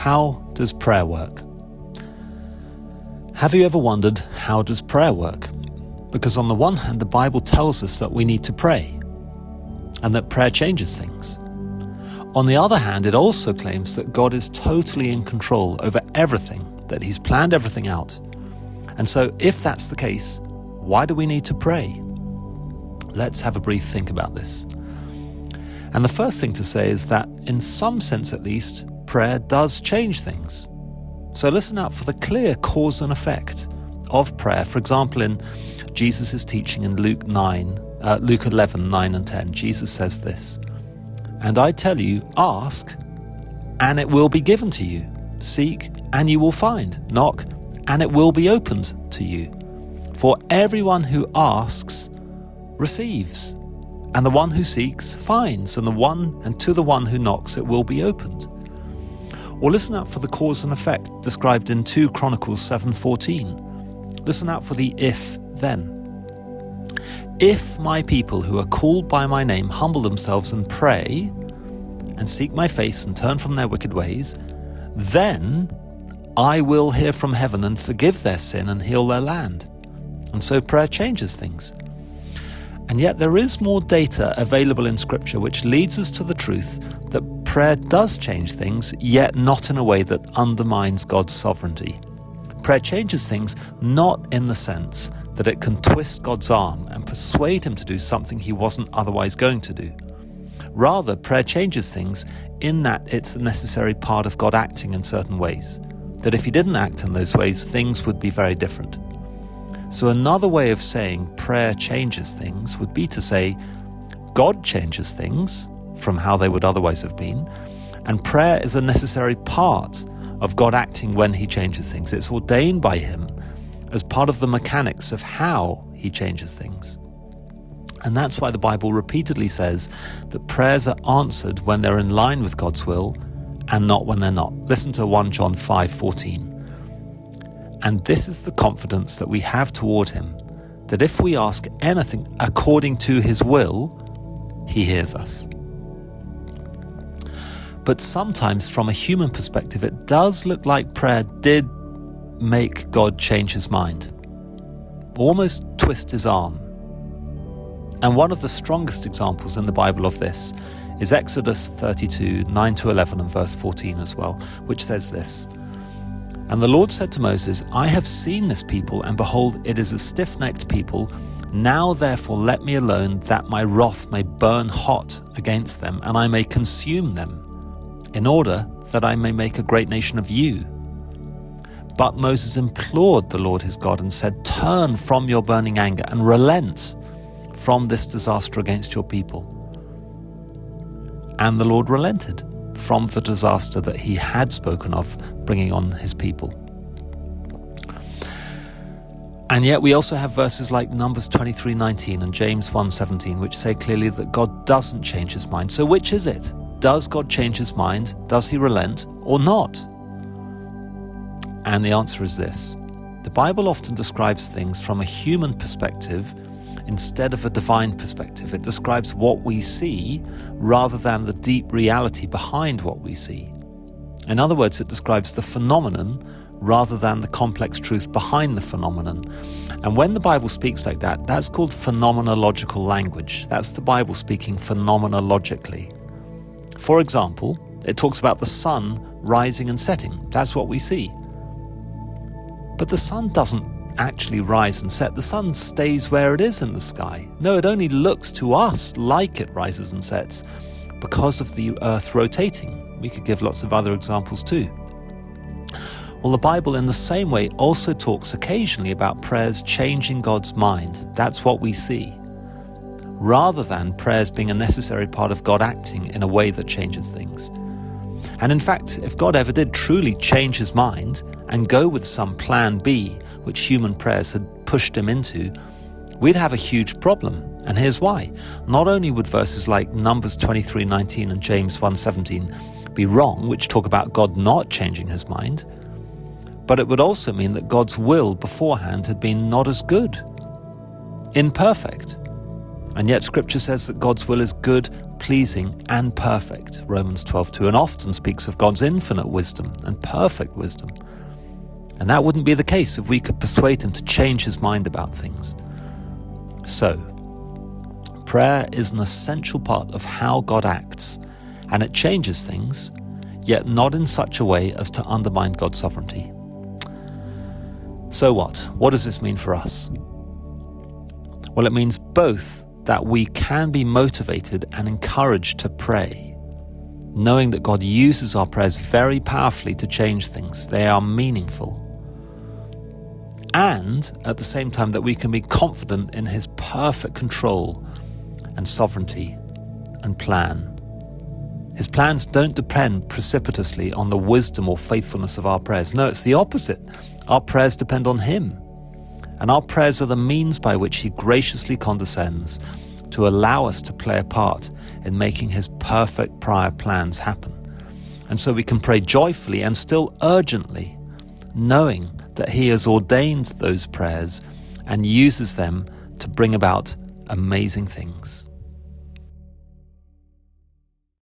How does prayer work? Have you ever wondered, how does prayer work? Because on the one hand, the Bible tells us that we need to pray, and that prayer changes things. On the other hand, it also claims that God is totally in control over everything, that He's planned everything out. And so, if that's the case, why do we need to pray? Let's have a brief think about this. And the first thing to say is that, in some sense at least, prayer does change things. So listen out for the clear cause and effect of prayer. For example, in Jesus' teaching in Luke 11, 9 and 10, Jesus says this, "And I tell you, ask, and it will be given to you. Seek, and you will find. Knock, and it will be opened to you. For everyone who asks receives, and the one who seeks finds, and to the one who knocks it will be opened." Or listen out for the cause and effect described in 2 Chronicles 7:14. Listen out for the if-then. "If my people who are called by my name humble themselves and pray, and seek my face and turn from their wicked ways, then I will hear from heaven and forgive their sin and heal their land." And so prayer changes things. And yet there is more data available in Scripture which leads us to the truth that prayer does change things, yet not in a way that undermines God's sovereignty. Prayer changes things not in the sense that it can twist God's arm and persuade Him to do something He wasn't otherwise going to do. Rather, prayer changes things in that it's a necessary part of God acting in certain ways, that if He didn't act in those ways, things would be very different. So another way of saying prayer changes things would be to say God changes things from how they would otherwise have been, and prayer is a necessary part of God acting when He changes things. It's ordained by Him as part of the mechanics of how He changes things. And that's why the Bible repeatedly says that prayers are answered when they're in line with God's will and not when they're not. Listen to 1 John 5:14. "And this is the confidence that we have toward Him, that if we ask anything according to His will, He hears us." But sometimes, from a human perspective, it does look like prayer did make God change His mind, almost twist His arm. And one of the strongest examples in the Bible of this is Exodus 32, 9-11 and verse 14 as well, which says this, "And the Lord said to Moses, I have seen this people, and behold, it is a stiff-necked people. Now therefore let me alone, that my wrath may burn hot against them, and I may consume them, in order that I may make a great nation of you. But Moses implored the Lord his God and said, Turn from your burning anger and relent from this disaster against your people. And the Lord relented from the disaster that He had spoken of bringing on His people." And yet we also have verses like Numbers 23:19 and James 1:17, which say clearly that God doesn't change His mind. So which is it? Does God change His mind? Does He relent or not? And the answer is this. The Bible often describes things from a human perspective instead of a divine perspective. It describes what we see rather than the deep reality behind what we see. In other words, it describes the phenomenon rather than the complex truth behind the phenomenon. And when the Bible speaks like that, that's called phenomenological language. That's the Bible speaking phenomenologically. For example, it talks about the sun rising and setting. That's what we see. But the sun doesn't actually rise and set. The sun stays where it is in the sky. No, it only looks to us like it rises and sets because of the earth rotating. We could give lots of other examples too. Well, the Bible in the same way also talks occasionally about prayers changing God's mind. That's what we see, rather than prayers being a necessary part of God acting in a way that changes things. And in fact, if God ever did truly change His mind and go with some plan B, which human prayers had pushed Him into, we'd have a huge problem. And here's why. Not only would verses like Numbers 23:19 and James 1:17 be wrong, which talk about God not changing His mind, but it would also mean that God's will beforehand had been not as good, imperfect, And yet Scripture says that God's will is good, pleasing and perfect, Romans 12:2, and often speaks of God's infinite wisdom and perfect wisdom. And that wouldn't be the case if we could persuade him to change his mind about things. So, prayer is an essential part of how God acts, and it changes things, yet not in such a way as to undermine God's sovereignty. So what? What does this mean for us? Well, it means both that we can be motivated and encouraged to pray, knowing that God uses our prayers very powerfully to change things. They are meaningful. And at the same time that we can be confident in his perfect control and sovereignty and plan. His plans don't depend precipitously on the wisdom or faithfulness of our prayers. No, it's the opposite. Our prayers depend on him. And our prayers are the means by which he graciously condescends to allow us to play a part in making his perfect prior plans happen. And so we can pray joyfully and still urgently, knowing that he has ordained those prayers and uses them to bring about amazing things.